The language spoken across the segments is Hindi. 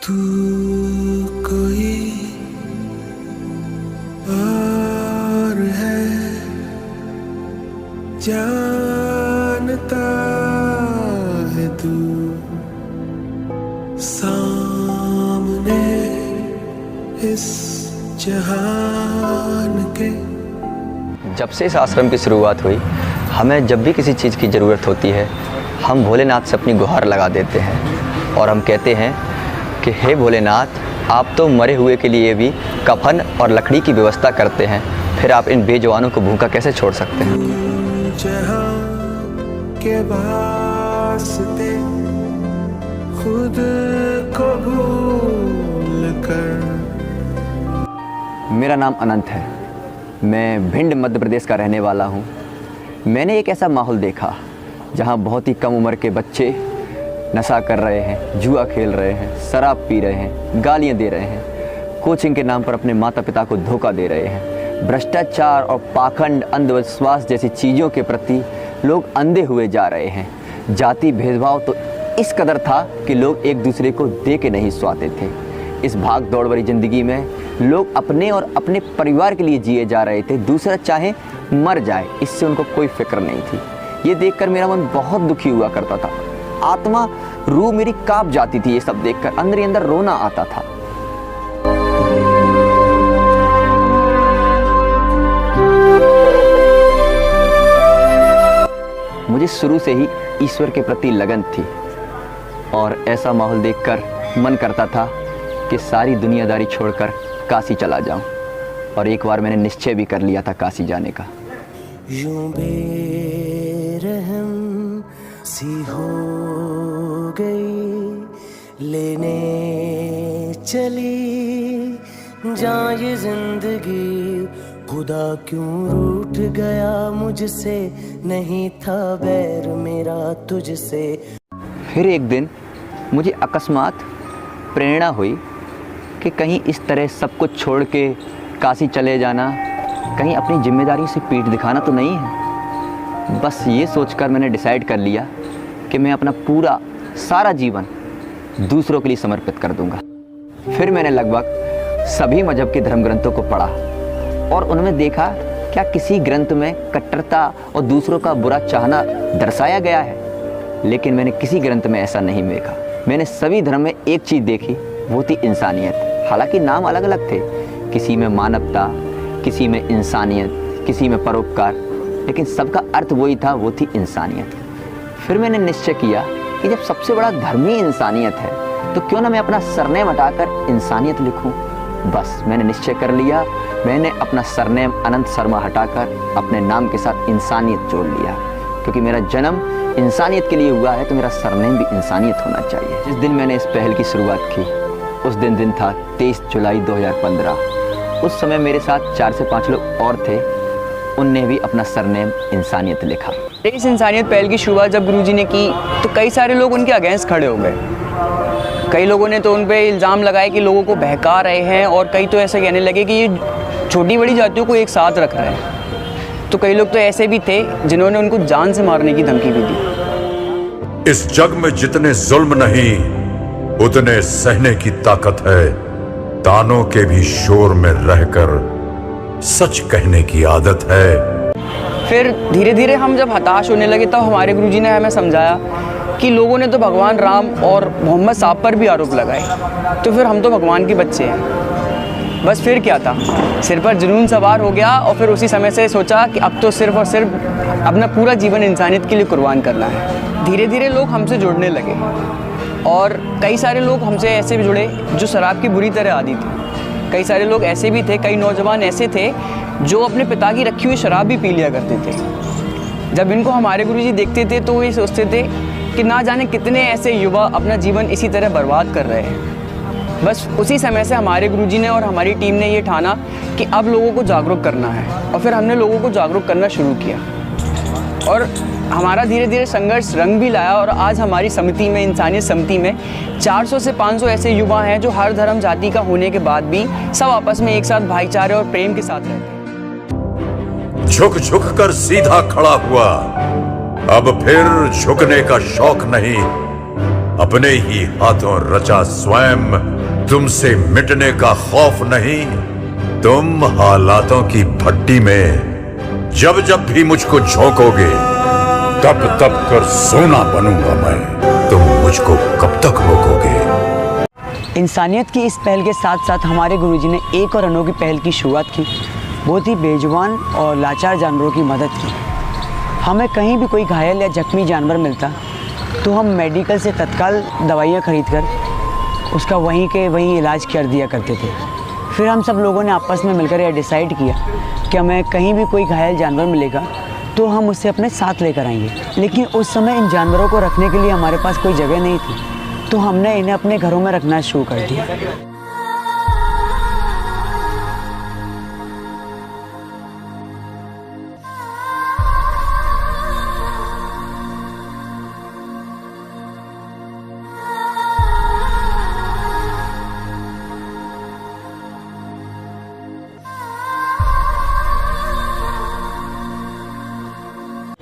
तू कोई और है, जानता है तू सामने इस जहान के। जब से इस आश्रम की शुरुआत हुई, हमें जब भी किसी चीज़ की ज़रूरत होती है, हम भोलेनाथ से अपनी गुहार लगा देते हैं और हम कहते हैं कि हे भोलेनाथ, आप तो मरे हुए के लिए भी कफन और लकड़ी की व्यवस्था करते हैं, फिर आप इन बेजवानों को भूखा कैसे छोड़ सकते हैं। जहां के वास्ते खुद को भूल कर। मेरा नाम अनंत है, मैं भिंड मध्य प्रदेश का रहने वाला हूँ। मैंने एक ऐसा माहौल देखा जहाँ बहुत ही कम उम्र के बच्चे नशा कर रहे हैं, जुआ खेल रहे हैं, शराब पी रहे हैं, गालियाँ दे रहे हैं, कोचिंग के नाम पर अपने माता पिता को धोखा दे रहे हैं। भ्रष्टाचार और पाखंड, अंधविश्वास जैसी चीज़ों के प्रति लोग अंधे हुए जा रहे हैं। जाति भेदभाव तो इस कदर था कि लोग एक दूसरे को दे के नहीं स्वाते थे। इस भाग दौड़ भरी ज़िंदगी में लोग अपने और अपने परिवार के लिए जिए जा रहे थे, दूसरा चाहे मर जाए, इससे उनको कोई फिक्र नहीं थी। ये देखकर मेरा मन बहुत दुखी हुआ करता था, आत्मा रूह मेरी कांप जाती थी। ये सब देखकर अंदर ही अंदर रोना आता था। मुझे शुरू से ही ईश्वर के प्रति लगन थी और ऐसा माहौल देखकर मन करता था कि सारी दुनियादारी छोड़कर काशी चला जाऊं। और एक बार मैंने निश्चय भी कर लिया था काशी जाने का। यूं बेरहम सी हो गई, लेने चली जा ये जिंदगी, खुदा क्यों रूठ गया मुझसे, नहीं था बैर मेरा तुझसे। फिर एक दिन मुझे अकस्मात प्रेरणा हुई कि कहीं इस तरह सब कुछ छोड़ के काशी चले जाना कहीं अपनी जिम्मेदारी से पीठ दिखाना तो नहीं है। बस ये सोचकर मैंने डिसाइड कर लिया कि मैं अपना पूरा सारा जीवन दूसरों के लिए समर्पित कर दूंगा। फिर मैंने लगभग सभी मजहब के धर्म ग्रंथों को पढ़ा और उनमें देखा क्या किसी ग्रंथ में कट्टरता और दूसरों का बुरा चाहना दर्शाया गया है, लेकिन मैंने किसी ग्रंथ में ऐसा नहीं देखा। मैंने सभी धर्म में एक चीज़ देखी, वो थी इंसानियत। हालांकि नाम अलग अलग थे, किसी में मानवता, किसी में इंसानियत, किसी में परोपकार, लेकिन सबका अर्थ वही था, वो थी इंसानियत। फिर मैंने निश्चय किया कि जब सबसे बड़ा धर्म ही इंसानियत है तो क्यों ना मैं अपना सरनेम हटाकर इंसानियत लिखूं। बस मैंने निश्चय कर लिया, मैंने अपना सरनेम अनंत शर्मा हटाकर अपने नाम के साथ इंसानियत जोड़ लिया, क्योंकि मेरा जन्म इंसानियत के लिए हुआ है तो मेरा सरनेम भी इंसानियत होना चाहिए। जिस दिन मैंने इस पहल की शुरुआत की उस दिन था 23 जुलाई 2015। उस समय मेरे साथ 4 से 5 लोग और थे, उनने भी अपना सरनेम इंसानियत लिखा। इस इंसानियत पहल की शुरुआत जब गुरुजी ने की तो कई सारे लोग उनके अगेंस्ट खड़े हो गए। कई लोगों ने तो उन पे इल्ज़ाम लगाए कि लोगों को बहका रहे हैं, और कई तो ऐसे कहने लगे कि ये छोटी बड़ी जातियों को एक साथ रख रहे हैं। तो कई लोग तो ऐसे भी थे जिन्होंने उनको जान से मारने की धमकी भी दी। इस जग में जितने जुल्म नहीं उतने सहने की ताकत है। तानों के भी शोर में रहकर सच कहने की आदत है। फिर धीरे धीरे हम जब हताश होने लगे तब हमारे गुरुजी ने हमें समझाया कि लोगों ने तो भगवान राम और मोहम्मद साहब पर भी आरोप लगाए, तो फिर हम तो भगवान के बच्चे हैं। बस फिर क्या था, सिर पर जुनून सवार हो गया और फिर उसी समय से सोचा कि अब तो सिर्फ और सिर्फ अपना पूरा जीवन इंसानियत के लिए कुर्बान करना है। धीरे धीरे लोग हमसे जुड़ने लगे और कई सारे लोग हमसे ऐसे भी जुड़े जो शराब की बुरी तरह आदी थे। कई सारे लोग ऐसे भी थे, कई नौजवान ऐसे थे जो अपने पिता की रखी हुई शराब भी पी लिया करते थे। जब इनको हमारे गुरुजी देखते थे तो ये सोचते थे कि ना जाने कितने ऐसे युवा अपना जीवन इसी तरह बर्बाद कर रहे हैं। बस उसी समय से हमारे गुरुजी ने और हमारी टीम ने ये ठाना कि अब लोगों को जागरूक करना है, और फिर हमने लोगों को जागरूक करना शुरू किया और हमारा धीरे धीरे संघर्ष रंग भी लाया। और आज हमारी समिति में, इंसानियत समिति में 400 से 500 ऐसे युवा हैं जो हर धर्म जाति का होने के बाद भी सब आपस में एक साथ भाईचारे और प्रेम के साथ रहते हैं। झुक झुक कर सीधा खड़ा हुआ, अब फिर झुकने का शौक नहीं, अपने ही हाथों रचा स्वयं तुमसे मिटने का खौफ नहीं, तुम हालातों की भट्टी में जब जब भी मुझको झोंकोगे तब तब कर सोना बनूंगा मैं। तुम मुझको कब तक रोकोगे? इंसानियत की इस पहल के साथ साथ हमारे गुरुजी ने एक और अनोखी पहल की शुरुआत की। बहुत ही बेजुबान और लाचार जानवरों की मदद की। हमें कहीं भी कोई घायल या जख्मी जानवर मिलता तो हम मेडिकल से तत्काल दवाइयाँ खरीद कर उसका वहीं के वहीं इलाज कर दिया करते थे। फिर हम सब लोगों ने आपस में मिलकर यह डिसाइड किया कि हमें कहीं भी कोई घायल जानवर मिलेगा तो हम उसे अपने साथ लेकर आएंगे। लेकिन उस समय इन जानवरों को रखने के लिए हमारे पास कोई जगह नहीं थी, तो हमने इन्हें अपने घरों में रखना शुरू कर दिया।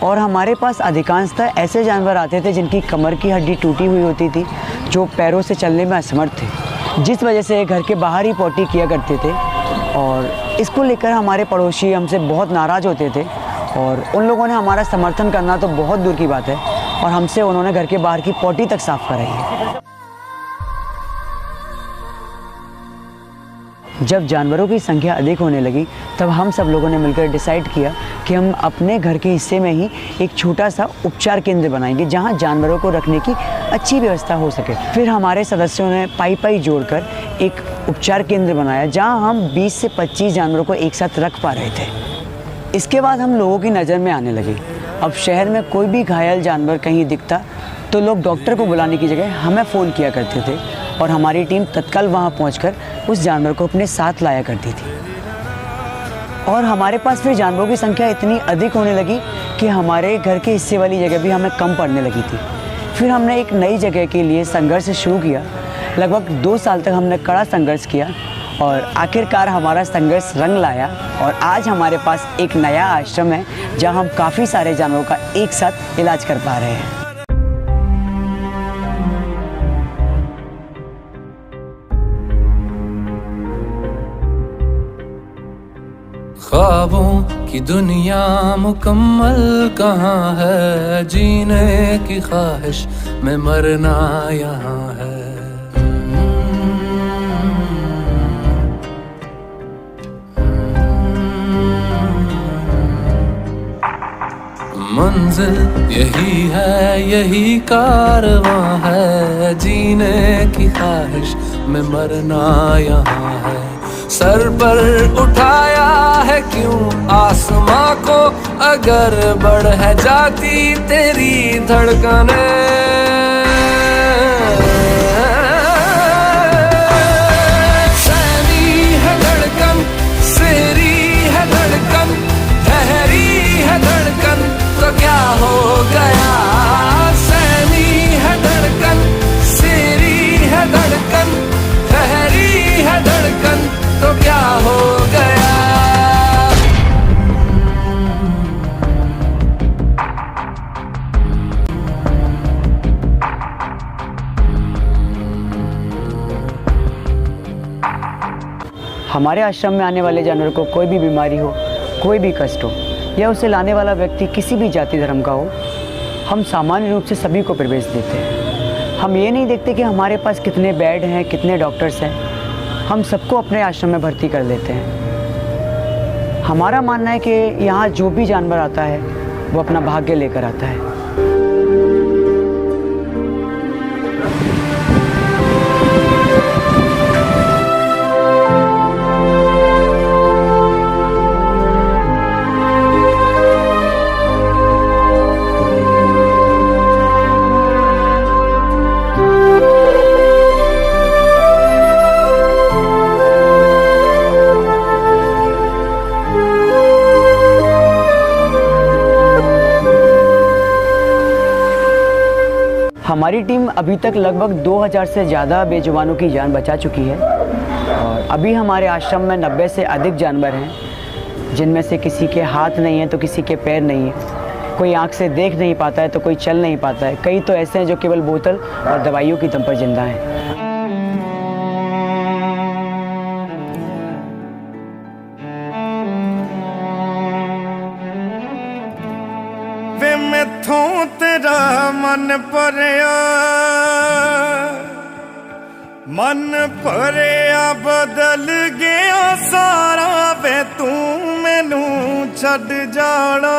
और हमारे पास अधिकांशतः ऐसे जानवर आते थे जिनकी कमर की हड्डी टूटी हुई होती थी, जो पैरों से चलने में असमर्थ थे, जिस वजह से घर के बाहर ही पॉटी किया करते थे। और इसको लेकर हमारे पड़ोसी हमसे बहुत नाराज़ होते थे और उन लोगों ने हमारा समर्थन करना तो बहुत दूर की बात है, और हमसे उन्होंने घर के बाहर की पॉटी तक साफ़ कराई है। जब जानवरों की संख्या अधिक होने लगी तब हम सब लोगों ने मिलकर डिसाइड किया कि हम अपने घर के हिस्से में ही एक छोटा सा उपचार केंद्र बनाएंगे जहां जानवरों को रखने की अच्छी व्यवस्था हो सके। फिर हमारे सदस्यों ने पाई जोड़कर एक उपचार केंद्र बनाया जहां हम 20 से 25 जानवरों को एक साथ रख पा रहे थे। इसके बाद हम लोगों की नज़र में आने लगे। अब शहर में कोई भी घायल जानवर कहीं दिखता तो लोग डॉक्टर को बुलाने की जगह हमें फ़ोन किया करते थे और हमारी टीम तत्काल वहां पहुंचकर उस जानवर को अपने साथ लाया करती थी। और हमारे पास फिर जानवरों की संख्या इतनी अधिक होने लगी कि हमारे घर के हिस्से वाली जगह भी हमें कम पड़ने लगी थी। फिर हमने एक नई जगह के लिए संघर्ष शुरू किया। लगभग 2 साल तक हमने कड़ा संघर्ष किया और आखिरकार हमारा संघर्ष रंग लाया और आज हमारे पास एक नया आश्रम है जहाँ हम काफ़ी सारे जानवरों का एक साथ इलाज कर पा रहे हैं। ख्वाबों की दुनिया मुकम्मल कहाँ है, जीने की ख्वाहिश में मरना यहाँ है। मंजिल यही है, यही कारवां है, जीने की ख्वाहिश में मरना यहाँ है। सर पर उठाया है क्यों आसमां को, अगर बढ़ है जाती तेरी धड़कने। सहनी है धड़कन, सेरी है धड़कन, ठहरी है धड़कन तो क्या हो गया। सहनी है धड़कन, सेरी है धड़कन, ठहरी है धड़कन तो क्या हो गया। हमारे आश्रम में आने वाले जानवर को कोई भी बीमारी हो, कोई भी कष्ट हो या उसे लाने वाला व्यक्ति किसी भी जाति धर्म का हो, हम सामान्य रूप से सभी को प्रवेश देते हैं। हम ये नहीं देखते कि हमारे पास कितने बेड हैं, कितने डॉक्टर्स हैं, हम सबको अपने आश्रम में भर्ती कर लेते हैं। हमारा मानना है कि यहाँ जो भी जानवर आता है वो अपना भाग्य लेकर आता है। हमारी टीम अभी तक लगभग 2000 से ज़्यादा बेजुबानों की जान बचा चुकी है और अभी हमारे आश्रम में 90 से अधिक जानवर हैं, जिनमें से किसी के हाथ नहीं है तो किसी के पैर नहीं है, कोई आंख से देख नहीं पाता है तो कोई चल नहीं पाता है, कई तो ऐसे हैं जो केवल बोतल और दवाइयों की दम पर जिंदा हैं। मन भरिया बदल गया सारा वे तू मैनू छड़ जाना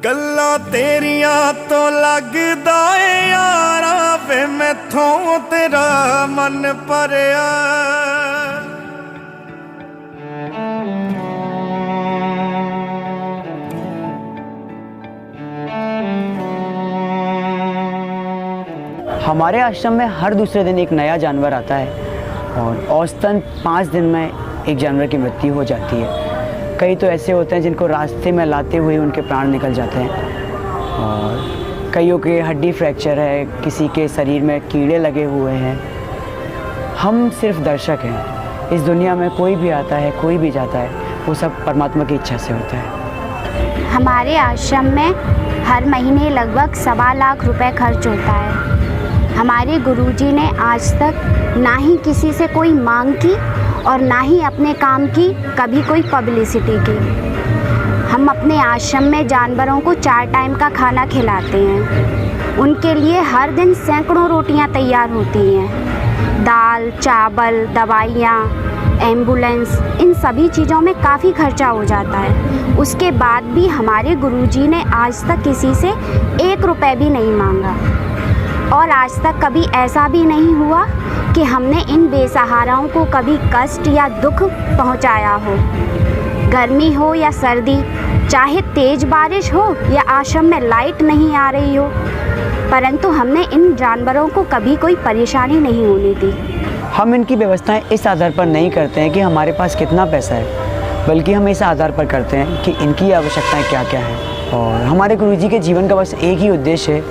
गल्ला तेरिया तो लगदा है यारा वे मैथों तेरा मन भरिया हमारे आश्रम में हर दूसरे दिन एक नया जानवर आता है और औसतन 5 दिन में एक जानवर की मृत्यु हो जाती है। कई तो ऐसे होते हैं जिनको रास्ते में लाते हुए उनके प्राण निकल जाते हैं और कईयों के हड्डी फ्रैक्चर है, किसी के शरीर में कीड़े लगे हुए हैं। हम सिर्फ दर्शक हैं। इस दुनिया में कोई भी आता है, कोई भी जाता है, वो सब परमात्मा की इच्छा से होता है। हमारे आश्रम में हर महीने लगभग 1.25 लाख रुपए खर्च होता है। हमारे गुरुजी ने आज तक ना ही किसी से कोई मांग की और ना ही अपने काम की कभी कोई पब्लिसिटी की। हम अपने आश्रम में जानवरों को 4 टाइम का खाना खिलाते हैं। उनके लिए हर दिन सैकड़ों रोटियां तैयार होती हैं। दाल, चावल, दवाइयाँ, एम्बुलेंस, इन सभी चीज़ों में काफ़ी खर्चा हो जाता है। उसके बाद भी हमारे गुरुजी ने आज तक किसी से 1 रुपये भी नहीं मांगा और आज तक कभी ऐसा भी नहीं हुआ कि हमने इन बेसहाराओं को कभी कष्ट या दुख पहुंचाया हो। गर्मी हो या सर्दी, चाहे तेज बारिश हो या आश्रम में लाइट नहीं आ रही हो, परंतु हमने इन जानवरों को कभी कोई परेशानी नहीं होने दी। हम इनकी व्यवस्थाएं इस आधार पर नहीं करते हैं कि हमारे पास कितना पैसा है, बल्कि हम इस आधार पर करते हैं कि इनकी आवश्यकताएं क्या क्या हैं। और हमारे गुरुजी के जीवन का बस एक ही उद्देश्य है,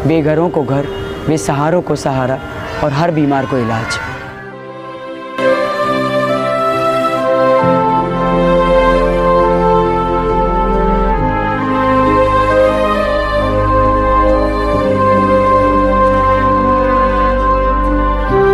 बेघरों को घर, बेसहारों को सहारा और हर बीमार को इलाज।